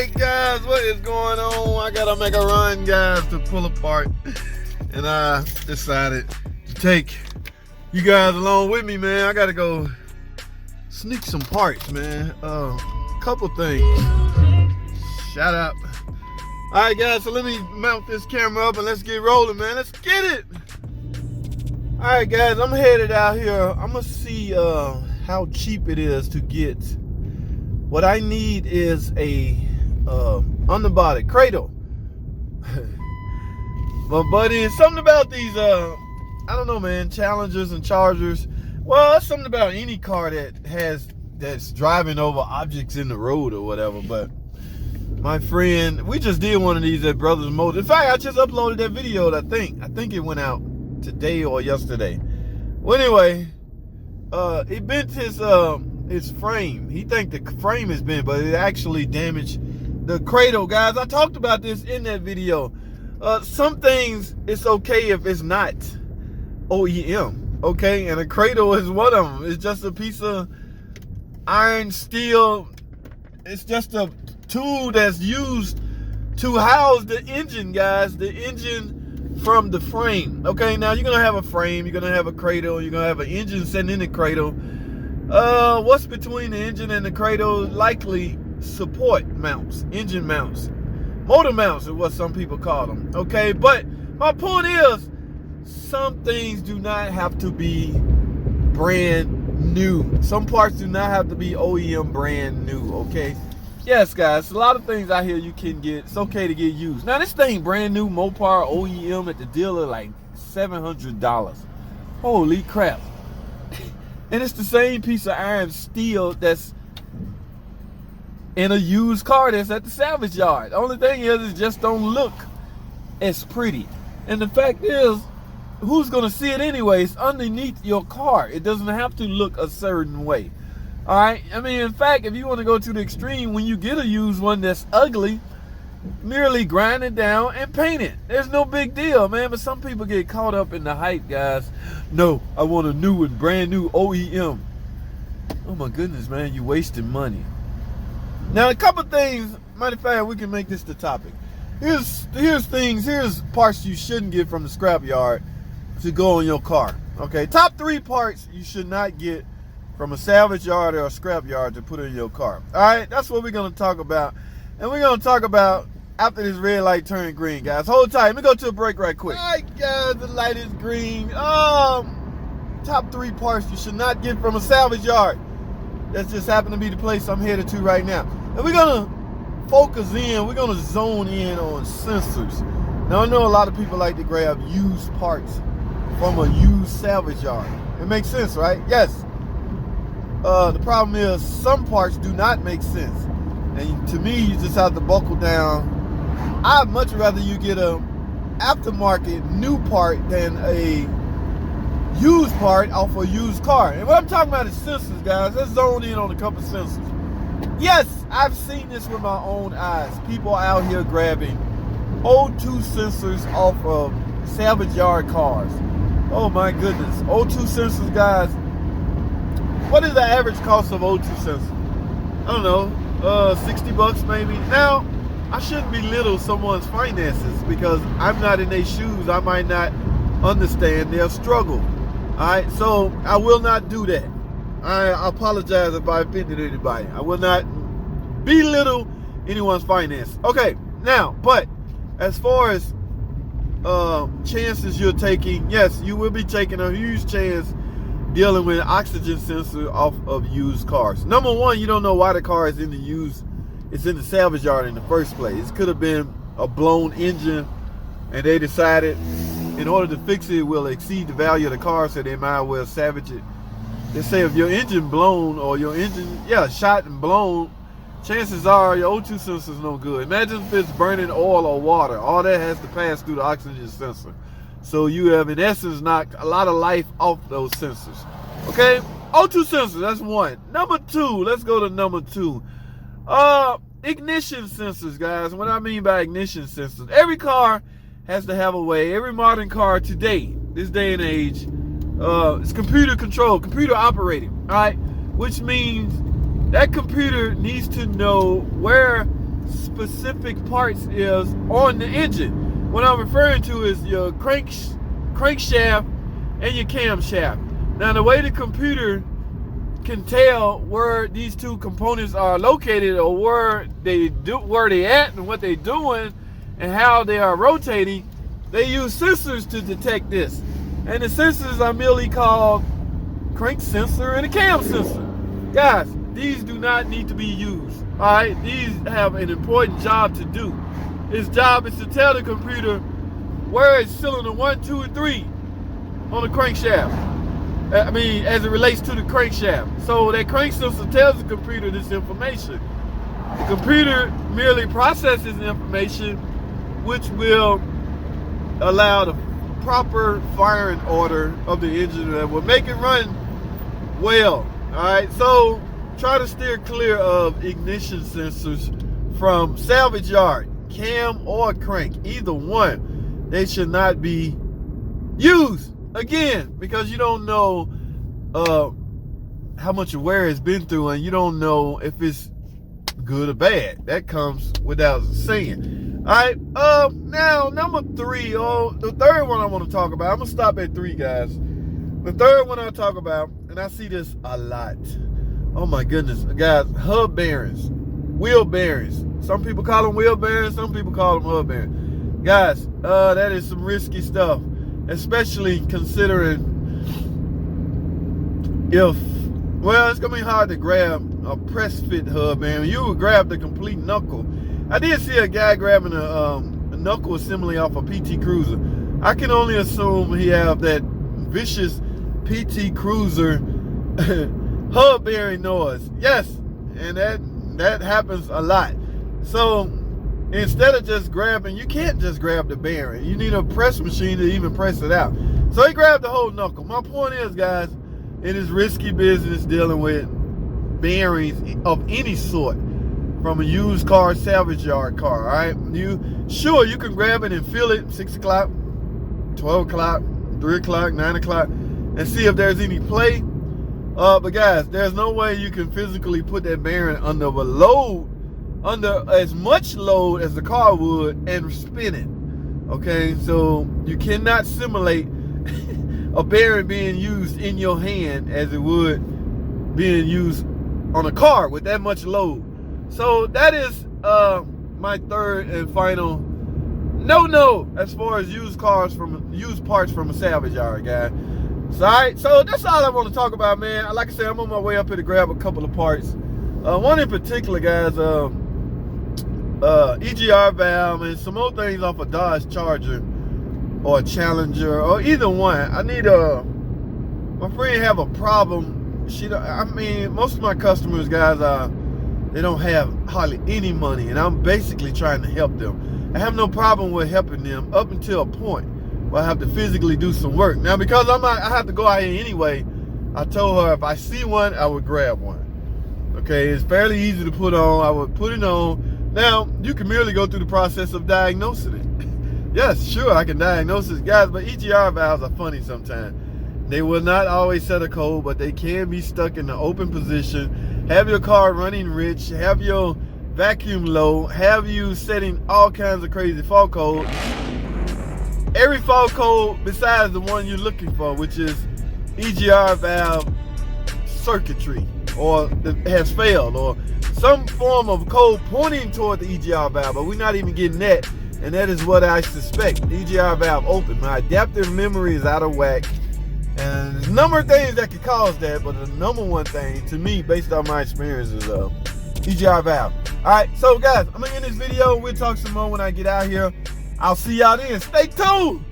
Alright guys, what is going on? I gotta make a run, guys, to pull apart. And I decided to take you guys along with me, man. I gotta go sneak some parts, man. Couple things. Shout out. Alright guys, so let me mount this camera up and let's get rolling, man. Let's get it. Alright guys, I'm headed out here. I'm gonna see how cheap it is to get. What I need is a underbody Cradle. But buddy, something about these I don't know, man, Challengers and Chargers. Well, it's something about any car that's driving over objects in the road or whatever. But my friend, we just did one of these at Brothers Motors. In fact, I just uploaded that video. I think it went out today or yesterday. Well, anyway, he bent his frame. He think the frame is bent, but it actually damaged the Cradle, guys. I talked about this in that video. Some things it's okay if it's not OEM, okay? And a Cradle is one of them. It's just a piece of iron, steel. It's just a tool that's used to house the engine, guys. The engine from the frame. Okay, now you're gonna have a frame, you're gonna have a Cradle, you're gonna have an engine sitting in the Cradle. What's between the engine and the Cradle? Likely support mounts, engine mounts, motor mounts is what some people call them. Okay, but my point is, some things do not have to be brand new. Some parts do not have to be OEM brand new. Okay, yes guys, a lot of things out here you can get. It's okay to get used. Now this thing brand new, Mopar OEM at the dealer, like $700. Holy crap. And it's the same piece of iron steel that's in a used car that's at the salvage yard. The only thing is, it just don't look as pretty. And the fact is, who's gonna see it anyways underneath your car? It doesn't have to look a certain way. All right, I mean, in fact, if you want to go to the extreme, when you get a used one that's ugly, merely grind it down and paint it. There's no big deal, man. But some people get caught up in the hype, guys. No, I want a new and brand new OEM. Oh my goodness, man, you wasting money. Now, a couple things. Matter of fact, we can make this the topic. Here's parts you shouldn't get from the scrap yard to go on your car. Okay, top 3 parts you should not get from a salvage yard or a scrap yard to put in your car. All right, that's what we're gonna talk about. And we're gonna talk about after this red light turns green, guys. Hold tight. Let me go to a break right quick. All right, guys, the light is green. Top 3 parts you should not get from a salvage yard. That's just happened to be the place I'm headed to right now. And we're gonna focus in. We're gonna zone in on sensors. Now I know a lot of people like to grab used parts from a used salvage yard. It makes sense, right? Yes. The problem is some parts do not make sense. And to me, you just have to buckle down. I'd much rather you get a aftermarket new part than a used part off a used car. And what I'm talking about is sensors, guys. Let's zone in on a couple sensors. Yes, I've seen this with my own eyes. People out here grabbing O2 sensors off of salvage yard cars. Oh my goodness. O2 sensors, guys. What is the average cost of O2 sensor? I don't know, 60 bucks maybe. Now, I shouldn't belittle someone's finances because I'm not in their shoes. I might not understand their struggle. All right, so I will not do that. I apologize if I offended anybody. I will not belittle anyone's finance. Okay, now, but as far as chances you're taking, yes, you will be taking a huge chance dealing with oxygen sensor off of used cars. Number one, you don't know why the car is in the salvage yard in the first place. It could have been a blown engine and they decided in order to fix it will exceed the value of the car, so they might as well salvage it. They say if your engine blown or your engine, shot and blown, chances are your O2 sensor is no good. Imagine if it's burning oil or water. All that has to pass through the oxygen sensor. So you have, in essence, knocked a lot of life off those sensors. Okay? O2 sensors, that's one. Number 2, let's go to number 2. Ignition sensors, guys. What I mean by ignition sensors, every car has to have a way. Every modern car today, this day and age, it's computer controlled, computer operated, all right? Which means that computer needs to know where specific parts is on the engine. What I'm referring to is your crankshaft and your camshaft. Now, the way the computer can tell where these two components are located, or where they at and what they're doing and how they are rotating, they use sensors to detect this. And the sensors are merely called crank sensor and a cam sensor. Guys, these do not need to be used. All right, these have an important job to do. Its job is to tell the computer where it's cylinder 1, 2, and 3 on the crankshaft. I mean, as it relates to the crankshaft. So that crank sensor tells the computer this information. The computer merely processes the information, which will allow the proper firing order of the engine that will make it run well. All right, so try to steer clear of ignition sensors from salvage yard, cam or crank, either one. They should not be used, again, because you don't know how much wear it's been through, and you don't know if it's good or bad. That comes without saying. All right, now number 3, the third one I want to talk about. I'm gonna stop at 3, guys. The third one I talk about, and I see this a lot. Oh my goodness, guys, hub bearings, wheel bearings. Some people call them wheel bearings, some people call them hub bearings. Guys, that is some risky stuff, especially considering it's gonna be hard to grab a press fit hub bearing. You would grab the complete knuckle. I did see a guy grabbing a knuckle assembly off a PT Cruiser. I can only assume he have that vicious PT Cruiser hub bearing noise. Yes, and that happens a lot. So instead of just grabbing, you can't just grab the bearing. You need a press machine to even press it out. So he grabbed the whole knuckle. My point is, guys, it is risky business dealing with bearings of any sort from a used car, salvage yard car. All right, you can grab it and feel it 6 o'clock, 12 o'clock, 3 o'clock, 9 o'clock, and see if there's any play. But guys, there's no way you can physically put that bearing under a load, under as much load as the car would, and spin it. Okay, so you cannot simulate a bearing being used in your hand as it would being used on a car with that much load. So that is my third and final no as far as used parts from a salvage yard, guy. So, all right, so that's all I want to talk about, man. Like I said, I'm on my way up here to grab a couple of parts. One in particular, guys, EGR valve and some more things off a Dodge Charger or a Challenger or either one. I need my friend have a problem. Most of my customers, guys, they don't have hardly any money, and I'm basically trying to help them. I have no problem with helping them up until a point where I have to physically do some work. Now, because I have to go out here anyway, I told her if I see one, I would grab one. Okay, it's fairly easy to put on. I would put it on. Now, you can merely go through the process of diagnosing it. Yes, sure, I can diagnose it, guys, but EGR valves are funny sometimes. They will not always set a code, but they can be stuck in the open position, have your car running rich, have your vacuum low, have you setting all kinds of crazy fault codes. Every fault code besides the one you're looking for, which is EGR valve circuitry, or has failed, or some form of code pointing toward the EGR valve, but we're not even getting that, and that is what I suspect. EGR valve open. My adaptive memory is out of whack, and there's a number of things that could cause that, but the number one thing, to me, based on my experience, is EGR valve. All right, so guys, I'm gonna end this video. We'll talk some more when I get out here. I'll see y'all then. Stay tuned.